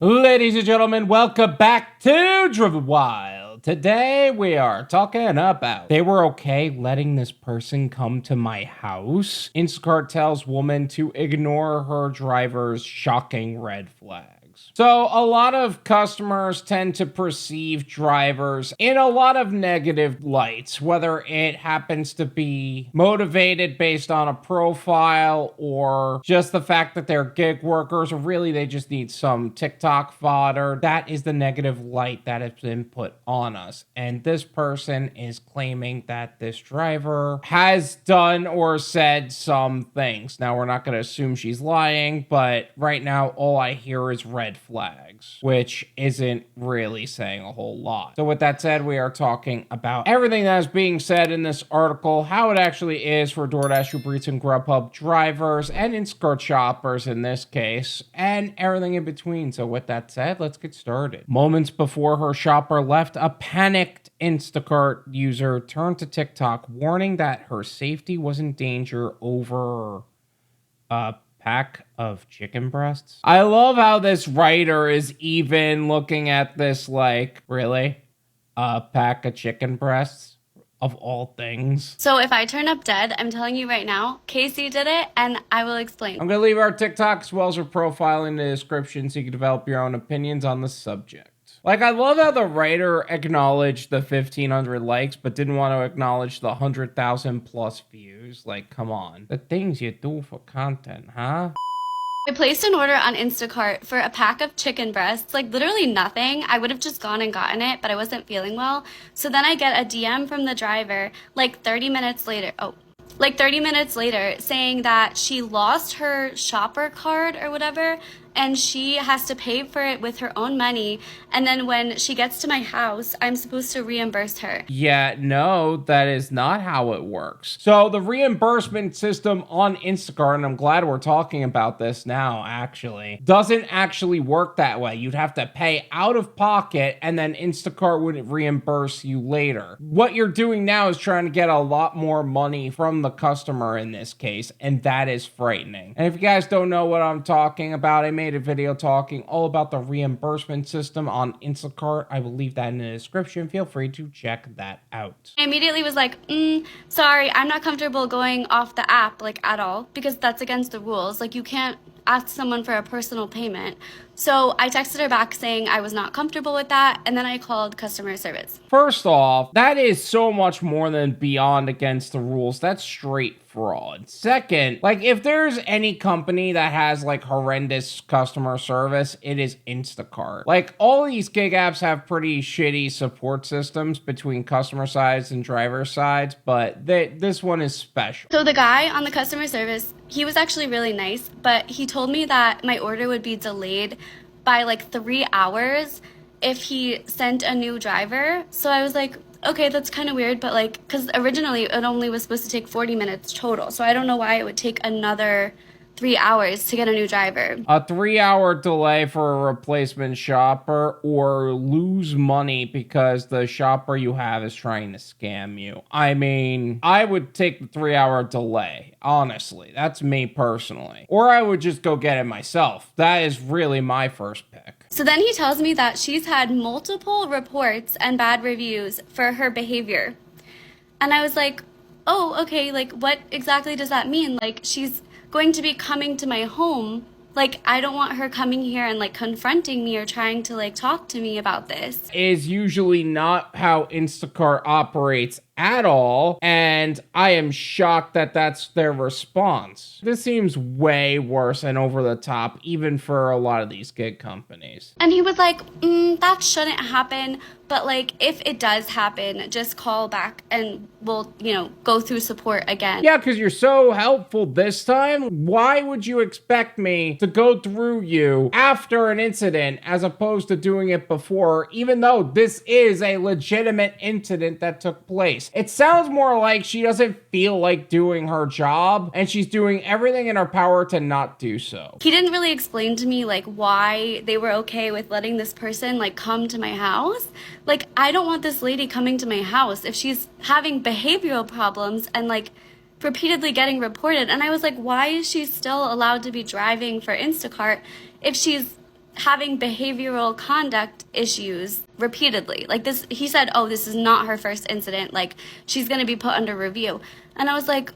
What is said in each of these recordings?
Ladies and gentlemen, welcome back to Driven Wyld. Today we are talking about they were okay letting this person come to my house. Instacart tells woman to ignore her driver's shocking red flags. So a lot of customers tend to perceive drivers in a lot of negative lights, whether it happens to be motivated based on a profile or just the fact that they're gig workers, or really they just need some TikTok fodder. That is the negative light that has been put on us. And this person is claiming that this driver has done or said some things. Now, we're not going to assume she's lying, but right now all I hear is red flags, which isn't really saying a whole lot. So with that said, we are talking about everything that is being said in this article, how it actually is for Doordash, UberEats, and Grubhub drivers and Instacart shoppers in this case, and everything in between. So with that said, let's get started. Moments before her shopper left, a panicked Instacart user turned to TikTok warning that her safety was in danger over a pack of chicken breasts. I love how this writer is even looking at this like, really? A pack of chicken breasts? Of all things. So if I turn up dead, I'm telling you right now, Casey did it, and I will explain. I'm going to leave our TikTok as well as her profile in the description so you can develop your own opinions on the subject. Like, I love how the writer acknowledged the 1,500 likes, but didn't want to acknowledge the 100,000 plus views. Like, come on. The things you do for content, huh? I placed an order on Instacart for a pack of chicken breasts, like literally nothing. I would have just gone and gotten it, but I wasn't feeling well. So then I get a DM from the driver like 30 minutes later. Like 30 minutes later saying that she lost her shopper card or whatever, and she has to pay for it with her own money. And then when she gets to my house, I'm supposed to reimburse her. Yeah, no, that is not how it works. So the reimbursement system on Instacart, and I'm glad we're talking about this now, actually, doesn't actually work that way. You'd have to pay out of pocket and then Instacart would reimburse you later. What you're doing now is trying to get a lot more money from the customer in this case, and that is frightening. And if you guys don't know what I'm talking about, I made a video talking all about the reimbursement system on Instacart. I will leave that in the description. Feel free to check that out. I immediately was like, sorry, I'm not comfortable going off the app like at all, because that's against the rules. Like, you can't ask someone for a personal payment. So I texted her back saying I was not comfortable with that, and then I called customer service. First off, that is so much more than beyond against the rules. That's straight fraud. Second, like, if there's any company that has like horrendous customer service, it is Instacart. Like, all these gig apps have pretty shitty support systems between customer sides and driver sides, but this one is special. So the guy on the customer service, he was actually really nice, but he told me that my order would be delayed by like 3 hours if he sent a new driver. So I was like, okay, that's kind of weird, but like, because originally it only was supposed to take 40 minutes total. So I don't know why it would take another 3 hours to get a new driver. A 3-hour delay for a replacement shopper, or lose money because the shopper you have is trying to scam you. I mean, I would take the 3-hour delay. Honestly, that's me personally. Or I would just go get it myself. That is really my first pick. So then he tells me that she's had multiple reports and bad reviews for her behavior. And I was like, oh, okay, like what exactly does that mean? Like, she's going to be coming to my home. Like, I don't want her coming here and like confronting me or trying to like talk to me about this. Is usually not how Instacart operates at all, and I am shocked that that's their response. This seems way worse and over the top, even for a lot of these gig companies. And he was like, that shouldn't happen, but like, if it does happen, just call back and we'll, go through support again. Yeah, because you're so helpful this time. Why would you expect me to go through you after an incident as opposed to doing it before, even though this is a legitimate incident that took place? It sounds more like she doesn't feel like doing her job and she's doing everything in her power to not do so. He didn't really explain to me like why they were okay with letting this person like come to my house. Like, I don't want this lady coming to my house if she's having behavioral problems and like repeatedly getting reported. And I was like, why is she still allowed to be driving for Instacart if she's having behavioral conduct issues repeatedly. Like this, he said, oh, this is not her first incident. Like she's going to be put under review. And I was like,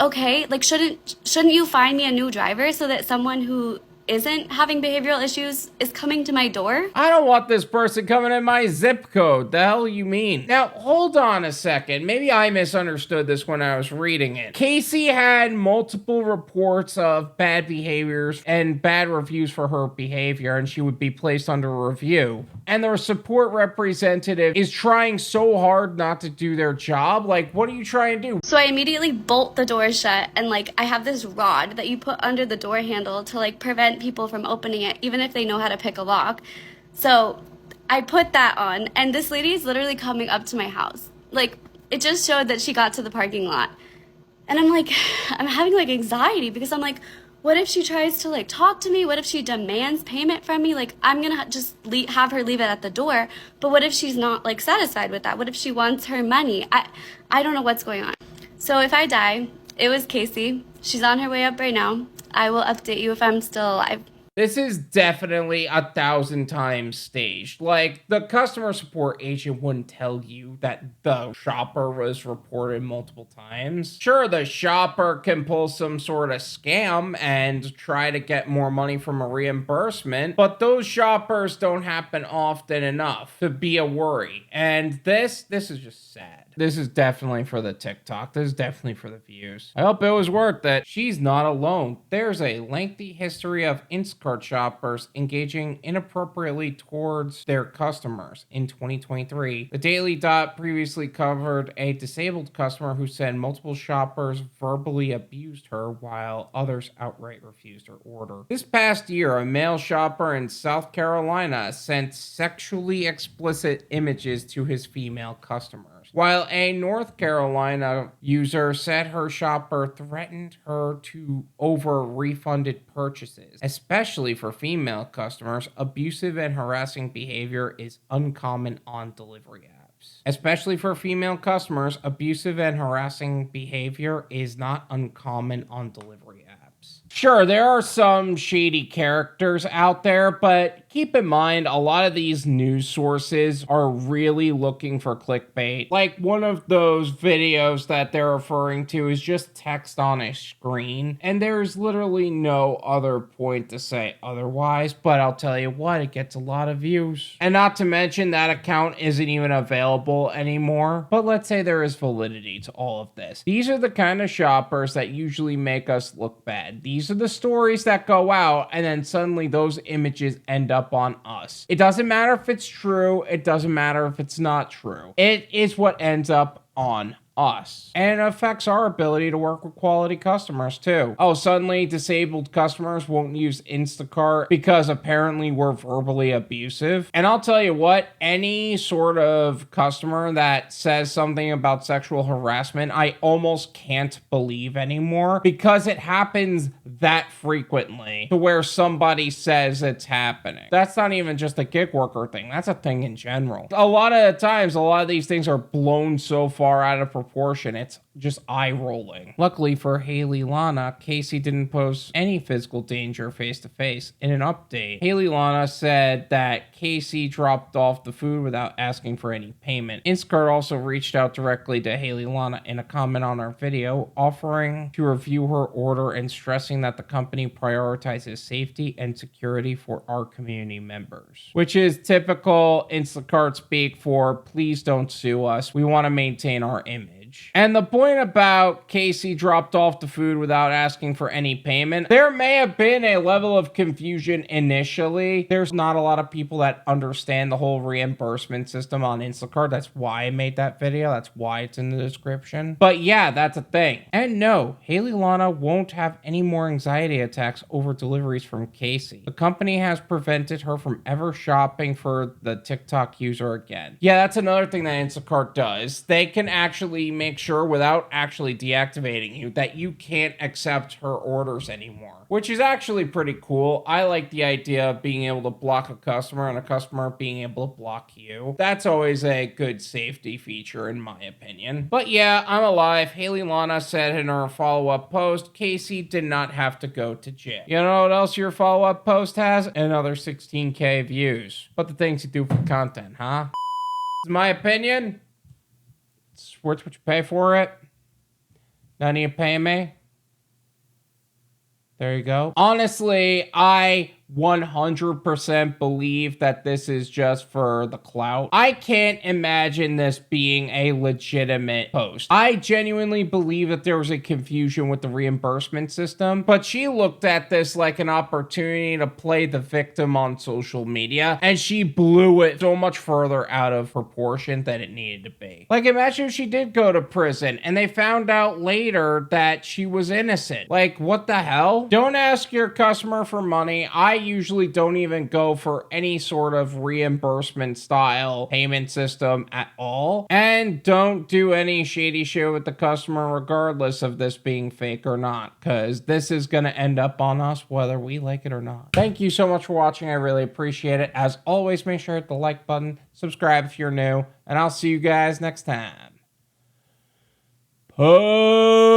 okay, like shouldn't you find me a new driver so that someone who isn't having behavioral issues is coming to my door? I don't want this person coming in my zip code. The hell you mean? Now, hold on a second. Maybe I misunderstood this when I was reading it. Casey had multiple reports of bad behaviors and bad reviews for her behavior, and she would be placed under review. And their support representative is trying so hard not to do their job. Like, what are you trying to do? So I immediately bolt the door shut, and like I have this rod that you put under the door handle to like prevent people from opening it, even if they know how to pick a lock. So I put that on, and this lady is literally coming up to my house. Like, it just showed that she got to the parking lot. And I'm like, I'm having like anxiety because I'm like, what if she tries to like talk to me? What if she demands payment from me? Like, I'm gonna just have her leave it at the door. But what if she's not like satisfied with that? What if she wants her money? I don't know what's going on. So if I die, it was Casey. She's on her way up right now. I will update you if I'm still alive. This is definitely 1,000 times staged. Like, the customer support agent wouldn't tell you that the shopper was reported multiple times. Sure, the shopper can pull some sort of scam and try to get more money from a reimbursement, but those shoppers don't happen often enough to be a worry. And this is just sad. This is definitely for the TikTok. This is definitely for the views. I hope it was worth it. She's not alone. There's a lengthy history of Instacart shoppers engaging inappropriately towards their customers. In 2023, the Daily Dot previously covered a disabled customer who said multiple shoppers verbally abused her while others outright refused her order. This past year, a male shopper in South Carolina sent sexually explicit images to his female customers, while a North Carolina user said her shopper threatened her to over refunded purchases. Especially for female customers, abusive and harassing behavior is uncommon on delivery apps. Especially for female customers, abusive and harassing behavior is not uncommon on delivery apps. Sure, there are some shady characters out there, but keep in mind, a lot of these news sources are really looking for clickbait. Like, one of those videos that they're referring to is just text on a screen, and there's literally no other point to say otherwise, but I'll tell you what, it gets a lot of views. And not to mention, that account isn't even available anymore, but let's say there is validity to all of this. These are the kind of shoppers that usually make us look bad. These are the stories that go out, and then suddenly those images end up on us. It doesn't matter if it's true. It doesn't matter if it's not true. It is what ends up on us. And it affects our ability to work with quality customers too. Oh, suddenly disabled customers won't use Instacart because apparently we're verbally abusive. And I'll tell you what, any sort of customer that says something about sexual harassment, I almost can't believe anymore because it happens that frequently to where somebody says it's happening. That's not even just a gig worker thing. That's a thing in general. A lot of the times, a lot of these things are blown so far out of proportion, it's just eye-rolling. Luckily for Hallieelanaa, Casey didn't pose any physical danger face-to-face. In an update, Hallieelanaa said that Casey dropped off the food without asking for any payment. Instacart also reached out directly to Hallieelanaa in a comment on our video, offering to review her order and stressing that the company prioritizes safety and security for our community members. Which is typical Instacart speak for, please don't sue us. We want to maintain our image. And the point about Casey dropped off the food without asking for any payment, there may have been a level of confusion initially. There's not a lot of people that understand the whole reimbursement system on Instacart. That's why I made that video. That's why it's in the description. But yeah, that's a thing. And no, Hallieelanaa won't have any more anxiety attacks over deliveries from Casey. The company has prevented her from ever shopping for the TikTok user again. Yeah, that's another thing that Instacart does. They can actually make sure without actually deactivating you that you can't accept her orders anymore, which is actually pretty cool. I like the idea of being able to block a customer and a customer being able to block you. That's always a good safety feature in my opinion. But yeah, I'm alive. Hallieelanaa said in her follow-up post, Casey did not have to go to jail. You know what else your follow-up post has? Another 16K views. But the things you do for content, huh? In my opinion, it's worth what you pay for it. None of you paying me? There you go. Honestly, I 100% believe that this is just for the clout. I can't imagine this being a legitimate post. I genuinely believe that there was a confusion with the reimbursement system, but she looked at this like an opportunity to play the victim on social media, and she blew it so much further out of proportion than it needed to be. Like, imagine if she did go to prison and they found out later that she was innocent. Like, what the hell? Don't ask your customer for money. I usually don't even go for any sort of reimbursement style payment system at all. And don't do any shady shit with the customer regardless of this being fake or not, because this is going to end up on us whether we like it or not. Thank you so much for watching. I really appreciate it. As always, make sure to hit the like button, subscribe if you're new, and I'll see you guys next time. Peace.